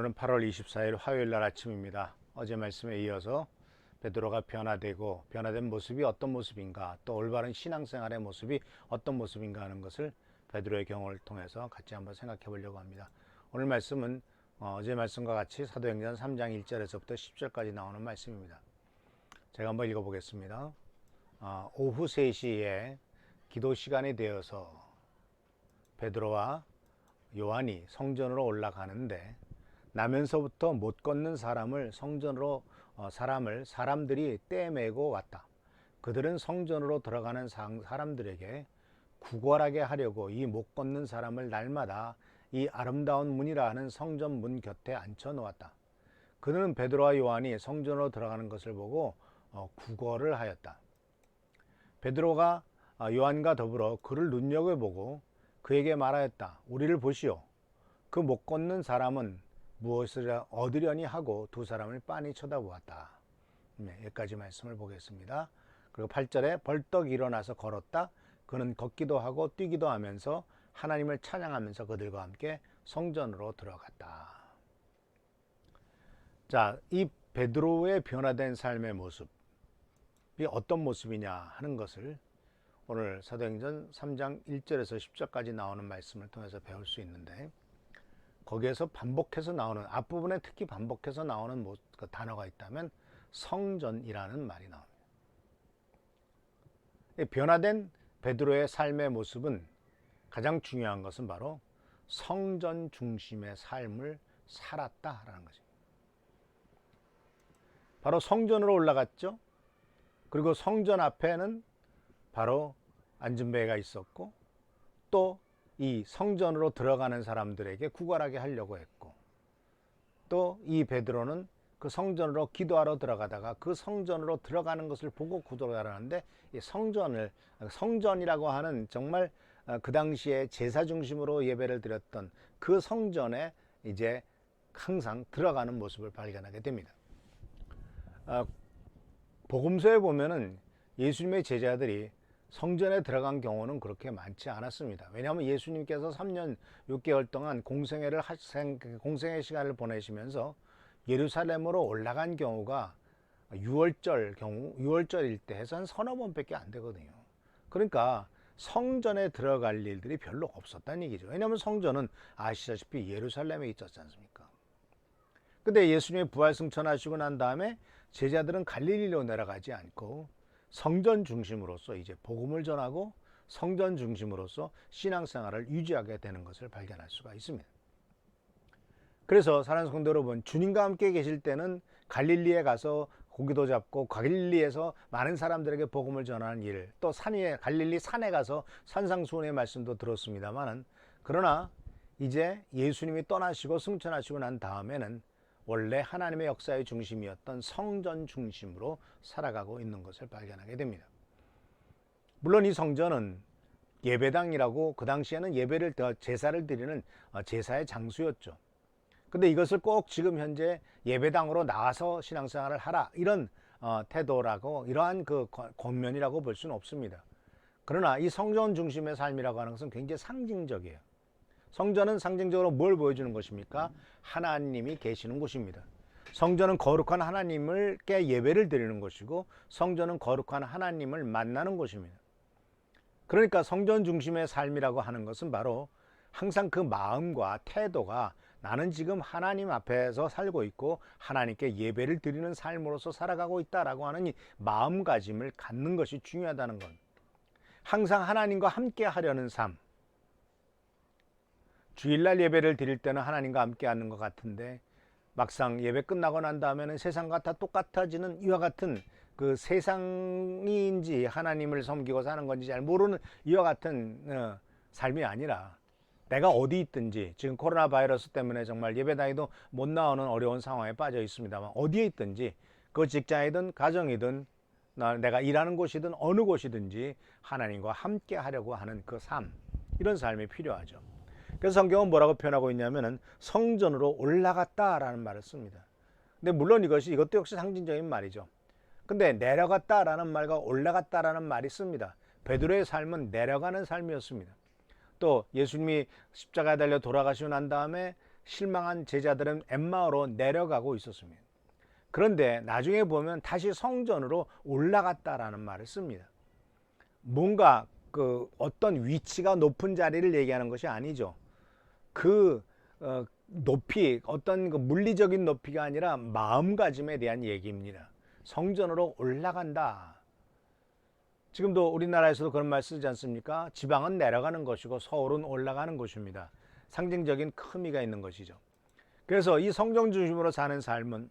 오늘은 8월 24일 화요일 날 아침입니다. 어제 말씀에 이어서 베드로가 변화된 모습이 어떤 모습인가, 또 올바른 신앙생활의 모습이 어떤 모습인가 하는 것을 베드로의 경험을 통해서 같이 한번 생각해 보려고 합니다. 오늘 말씀은 어제 말씀과 같이 사도행전 3장 1절에서부터 10절까지 나오는 말씀입니다. 제가 한번 읽어보겠습니다. 오후 3시에 기도 시간이 되어서 베드로와 요한이 성전으로 올라가는데 나면서부터 못 걷는 사람을 성전으로 사람들이 떼매고 왔다. 그들은 성전으로 들어가는 사람들에게 구걸하게 하려고 이 못 걷는 사람을 날마다 이 아름다운 문이라 하는 성전 문 곁에 앉혀 놓았다. 그들은 베드로와 요한이 성전으로 들어가는 것을 보고 구걸을 하였다. 베드로가 요한과 더불어 그를 눈여겨보고 그에게 말하였다. 우리를 보시오. 그 못 걷는 사람은 무엇을 얻으려니 하고 두 사람을 빤히 쳐다보았다. 여기까지 말씀을 보겠습니다. 그리고 8절에 벌떡 일어나서 걸었다. 그는 걷기도 하고 뛰기도 하면서 하나님을 찬양하면서 그들과 함께 성전으로 들어갔다. 자, 이 베드로의 변화된 삶의 모습이 어떤 모습이냐 하는 것을 오늘 사도행전 3장 1절에서 10절까지 나오는 말씀을 통해서 배울 수 있는데, 거기에서 반복해서 나오는 앞부분에 특히 반복해서 나오는 그 단어가 있다면 성전이라는 말이 나옵니다. 변화된 베드로의 삶의 모습은 가장 중요한 것은 바로 성전 중심의 삶을 살았다라는 거죠. 바로 성전으로 올라갔죠. 그리고 성전 앞에는 바로 안전벨가 있었고, 또 이 성전으로 들어가는 사람들에게 구걸하게 하려고 했고, 또 이 베드로는 그 성전으로 기도하러 들어가다가 그 성전으로 들어가는 것을 보고 구도를 하는데, 이 성전이라고 하는 정말 그 당시에 제사 중심으로 예배를 드렸던 그 성전에 이제 항상 들어가는 모습을 발견하게 됩니다. 복음서에 보면은 예수님의 제자들이 성전에 들어간 경우는 그렇게 많지 않았습니다. 왜냐하면 예수님께서 3년 6개월 동안 공생의 시간을 보내시면서 예루살렘으로 올라간 경우가 6월절일 때 해서 한 서너 번밖에 안 되거든요. 그러니까 성전에 들어갈 일들이 별로 없었다는 얘기죠. 왜냐하면 성전은 아시다시피 예루살렘에 있었지 않습니까? 근데 예수님이 부활 승천하시고 난 다음에 제자들은 갈릴리로 내려가지 않고 성전 중심으로서 이제 복음을 전하고 성전 중심으로서 신앙생활을 유지하게 되는 것을 발견할 수가 있습니다. 그래서 사랑하는 성도 여러분, 주님과 함께 계실 때는 갈릴리에 가서 고기도 잡고 갈릴리에서 많은 사람들에게 복음을 전하는 일, 또 갈릴리 산에 가서 산상수훈의 말씀도 들었습니다만은, 그러나 이제 예수님이 떠나시고 승천하시고 난 다음에는 원래 하나님의 역사의 중심이었던 성전 중심으로 살아가고 있는 것을 발견하게 됩니다. 물론 이 성전은 예배당이라고, 그 당시에는 제사를 드리는 제사의 장소였죠. 근데 이것을 꼭 지금 현재 예배당으로 나와서 신앙생활을 하라, 이런 태도라고, 이러한 그 권면이라고 볼 수는 없습니다. 그러나 이 성전 중심의 삶이라고 하는 것은 굉장히 상징적이에요. 성전은 상징적으로 뭘 보여주는 것입니까? 하나님이 계시는 곳입니다. 성전은 거룩한 하나님께 예배를 드리는 곳이고, 성전은 거룩한 하나님을 만나는 곳입니다. 그러니까 성전 중심의 삶이라고 하는 것은 바로 항상 그 마음과 태도가 나는 지금 하나님 앞에서 살고 있고 하나님께 예배를 드리는 삶으로서 살아가고 있다라고 하는 이 마음가짐을 갖는 것이 중요하다는 것. 항상 하나님과 함께 하려는 삶. 주일날 예배를 드릴 때는 하나님과 함께 하는 것 같은데, 막상 예배 끝나고 난 다음에는 세상과 다 똑같아지는 이와 같은, 그 세상인지 하나님을 섬기고 사는 건지 잘 모르는 이와 같은 삶이 아니라, 내가 어디 있든지, 지금 코로나 바이러스 때문에 정말 예배당에도 못 나오는 어려운 상황에 빠져 있습니다만, 어디에 있든지, 그 직장이든 가정이든 내가 일하는 곳이든 어느 곳이든지 하나님과 함께 하려고 하는 그 삶, 이런 삶이 필요하죠. 그래서 성경은 뭐라고 표현하고 있냐면은 성전으로 올라갔다라는 말을 씁니다. 근데 물론 이것도 역시 상징적인 말이죠. 근데 내려갔다라는 말과 올라갔다라는 말이 씁니다. 베드로의 삶은 내려가는 삶이었습니다. 또 예수님이 십자가에 달려 돌아가시고 난 다음에 실망한 제자들은 엠마오로 내려가고 있었습니다. 그런데 나중에 보면 다시 성전으로 올라갔다라는 말을 씁니다. 뭔가 그 어떤 위치가 높은 자리를 얘기하는 것이 아니죠. 그 높이, 어떤 그 물리적인 높이가 아니라 마음가짐에 대한 얘기입니다. 성전으로 올라간다. 지금도 우리나라에서도 그런 말 쓰지 않습니까? 지방은 내려가는 것이고 서울은 올라가는 것입니다. 상징적인 큰 의미가 있는 것이죠. 그래서 이 성경 중심으로 사는 삶은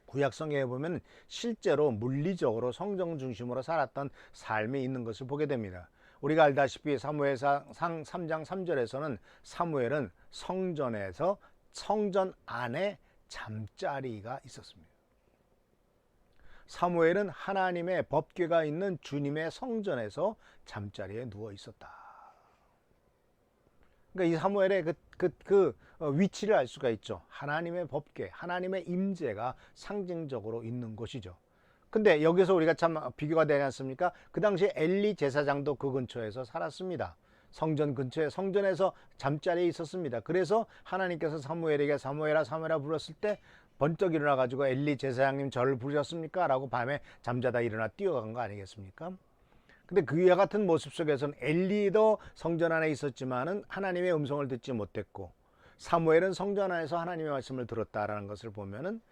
구약 성경에 보면 실제로 물리적으로 성경 중심으로 살았던 삶이 있는 것을 보게 됩니다. 우리가 알다시피 사무엘상 3장 3절에서는 사무엘은 성전에서 성전 안에 잠자리가 있었습니다. 사무엘은 하나님의 법궤가 있는 주님의 성전에서 잠자리에 누워 있었다. 그러니까 이 사무엘의 그 위치를 알 수가 있죠. 하나님의 법궤, 하나님의 임재가 상징적으로 있는 곳이죠. 근데 여기서 우리가 참 비교가 되지 않습니까? 그 당시에 엘리 제사장도 그 근처에서 살았습니다. 성전 근처에, 성전에서 잠자리에 있었습니다. 그래서 하나님께서 사무엘에게 사무엘아 사무엘아 불렀을 때 번쩍 일어나 가지고 엘리 제사장님 저를 부르셨습니까? 라고 밤에 잠자다 일어나 뛰어간 거 아니겠습니까? 근데 그와 같은 모습 속에서는 엘리도 성전 안에 있었지만은 하나님의 음성을 듣지 못했고, 사무엘은 성전 안에서 하나님의 말씀을 들었다라는 것을 보면은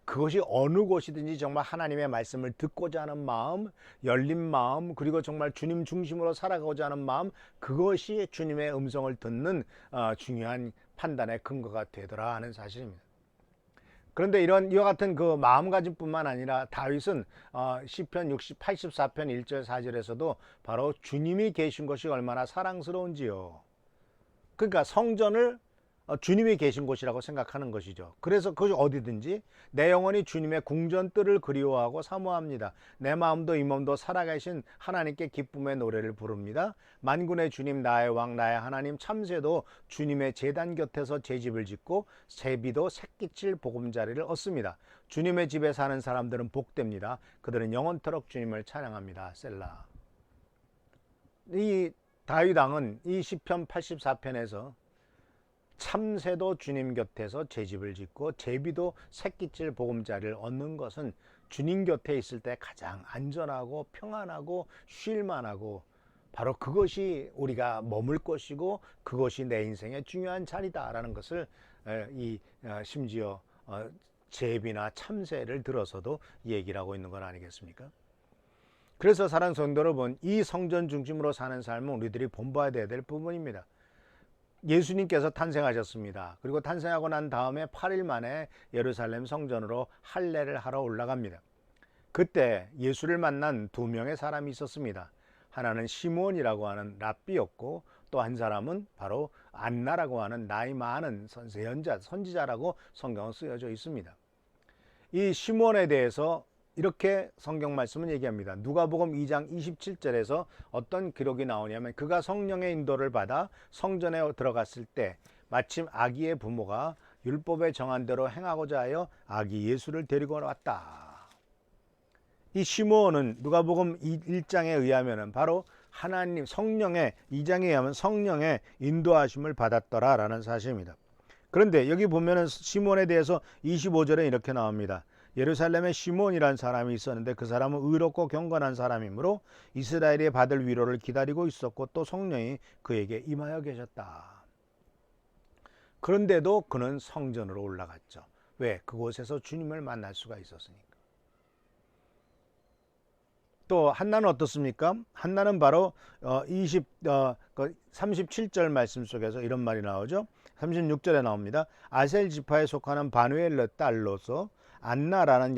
그것이 어느 곳이든지 정말 하나님의 말씀을 듣고자 하는 마음, 열린 마음, 그리고 정말 주님 중심으로 살아가고자 하는 마음, 그것이 주님의 음성을 듣는 중요한 판단의 근거가 되더라 하는 사실입니다. 그런데 이와 같은 그 마음가짐뿐만 아니라 다윗은 시편 84편 1절 4절에서도 바로 주님이 계신 것이 얼마나 사랑스러운지요. 그러니까 성전을 주님이 계신 곳이라고 생각하는 것이죠. 그래서 그것이 어디든지 내 영혼이 주님의 궁전뜰을 그리워하고 사모합니다. 내 마음도 이 몸도 살아계신 하나님께 기쁨의 노래를 부릅니다. 만군의 주님 나의 왕 나의 하나님, 참새도 주님의 제단 곁에서 제 집을 짓고 제비도 새끼칠 보금자리를 얻습니다. 주님의 집에 사는 사람들은 복됩니다. 그들은 영원토록 주님을 찬양합니다. 셀라. 이 다윗 왕은 이 시편 84편에서 참새도 주님 곁에서 제 집을 짓고 제비도 새끼칠 보금자리를 얻는 것은 주님 곁에 있을 때 가장 안전하고 평안하고 쉴만하고 바로 그것이 우리가 머물 것이고 그것이 내 인생의 중요한 자리다라는 것을 심지어 제비나 참새를 들어서도 얘기를 하고 있는 건 아니겠습니까? 그래서 사랑하는 성도 여러분, 이 성전 중심으로 사는 삶은 우리들이 본받아야 될 부분입니다. 예수님께서 탄생하셨습니다. 그리고 탄생하고 난 다음에 8일 만에 예루살렘 성전으로 할례를 하러 올라갑니다. 그때 예수를 만난 두 명의 사람이 있었습니다. 하나는 시므온이라고 하는 랍비였고 또 한 사람은 바로 안나라고 하는 나이 많은 선지자라고 성경은 쓰여져 있습니다. 이 시므온에 대해서 이렇게 성경 말씀은 얘기합니다. 누가복음 2장 27절에서 어떤 기록이 나오냐면 그가 성령의 인도를 받아 성전에 들어갔을 때 마침 아기의 부모가 율법에 정한 대로 행하고자 하여 아기 예수를 데리고 왔다. 이 시므온은 누가복음 1장에 의하면 바로 하나님 성령의 2장에 의하면 성령의 인도하심을 받았더라라는 사실입니다. 그런데 여기 보면은 시므온에 대해서 25절에 이렇게 나옵니다. 예루살렘에 시므온이라는 사람이 있었는데 그 사람은 의롭고 경건한 사람이므로 이스라엘이 받을 위로를 기다리고 있었고 또 성령이 그에게 임하여 계셨다. 그런데도 그는 성전으로 올라갔죠. 왜? 그곳에서 주님을 만날 수가 있었으니까. 또 한나는 어떻습니까? 한나는 바로 37절 말씀 속에서 이런 말이 나오죠. 36절에 나옵니다. 아셀 지파에 속하는 바누엘의 딸로서 안나라는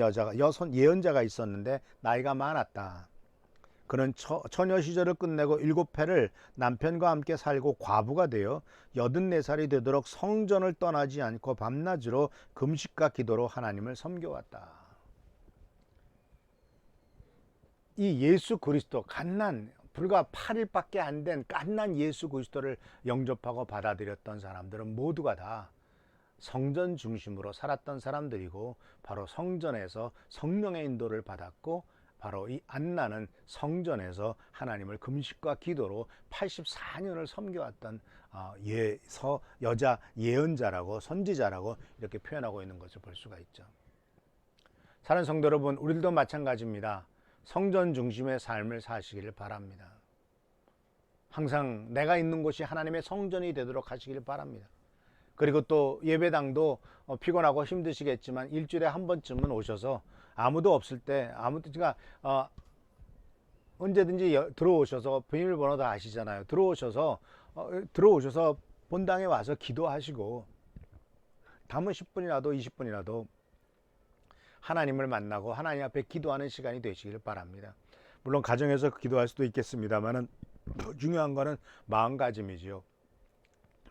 예언자가 있었는데 나이가 많았다. 그는 처녀 시절을 끝내고 7해를 남편과 함께 살고 과부가 되어 84살이 되도록 성전을 떠나지 않고 밤낮으로 금식과 기도로 하나님을 섬겨왔다. 이 예수 그리스도 불과 8일밖에 안 된 갓난 예수 그리스도를 영접하고 받아들였던 사람들은 모두가 다 성전 중심으로 살았던 사람들이고 바로 성전에서 성령의 인도를 받았고 바로 이 안나는 성전에서 하나님을 금식과 기도로 84년을 섬겨왔던 여자 예언자라고 선지자라고 이렇게 표현하고 있는 것을 볼 수가 있죠. 사랑하는 성도 여러분, 우리들도 마찬가지입니다. 성전 중심의 삶을 사시기를 바랍니다. 항상 내가 있는 곳이 하나님의 성전이 되도록 하시기를 바랍니다. 그리고 또 예배당도 피곤하고 힘드시겠지만 일주일에 한 번쯤은 오셔서 아무도 없을 때 그러니까 언제든지 들어오셔서 비밀번호 다 아시잖아요. 들어오셔서 본당에 와서 기도하시고 담은 10분이라도 20분이라도 하나님을 만나고 하나님 앞에 기도하는 시간이 되시길 바랍니다. 물론 가정에서 기도할 수도 있겠습니다만은 중요한 거는 마음가짐이지요.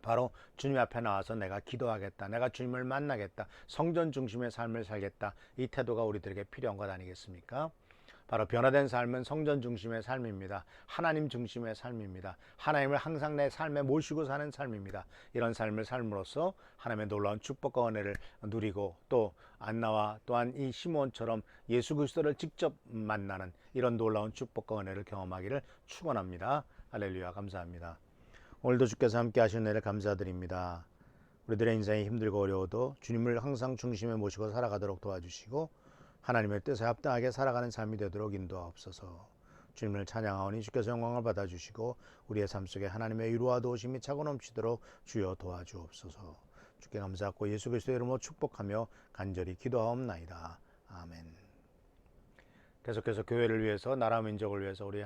바로 주님 앞에 나와서 내가 기도하겠다, 내가 주님을 만나겠다, 성전 중심의 삶을 살겠다, 이 태도가 우리들에게 필요한 것 아니겠습니까? 바로 변화된 삶은 성전 중심의 삶입니다. 하나님 중심의 삶입니다. 하나님을 항상 내 삶에 모시고 사는 삶입니다. 이런 삶을 삶으로써 하나님의 놀라운 축복과 은혜를 누리고 또 안나와 또한 이 시몬처럼 예수 그리스도를 직접 만나는 이런 놀라운 축복과 은혜를 경험하기를 축원합니다. 할렐루야, 감사합니다. 오늘도 주께서 함께 하신 은혜를 감사드립니다. 우리들의 인생이 힘들고 어려워도 주님을 항상 중심에 모시고 살아가도록 도와주시고 하나님의 뜻에 합당하게 살아가는 삶이 되도록 인도하옵소서. 주님을 찬양하오니 주께서 영광을 받아주시고 우리의 삶 속에 하나님의 위로와 도우심이 차고 넘치도록 주여 도와주옵소서. 주께 감사하고 예수 그리스도의 이름으로 축복하며 간절히 기도하옵나이다. 아멘. 계속해서 교회를 위해서, 나라 민족을 위해서 우리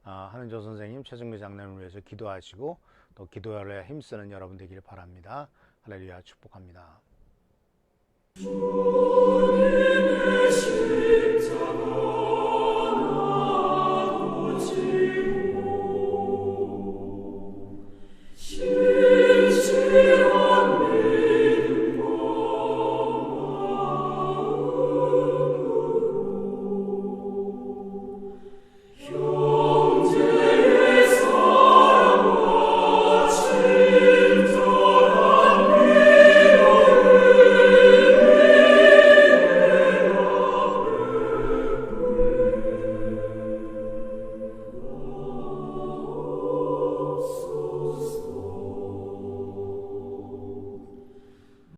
한은조 선생님, 최승미 장로님을 위해서 기도하시고 또 기도에 힘쓰는 여러분 되기를 바랍니다. 할렐루야, 축복합니다.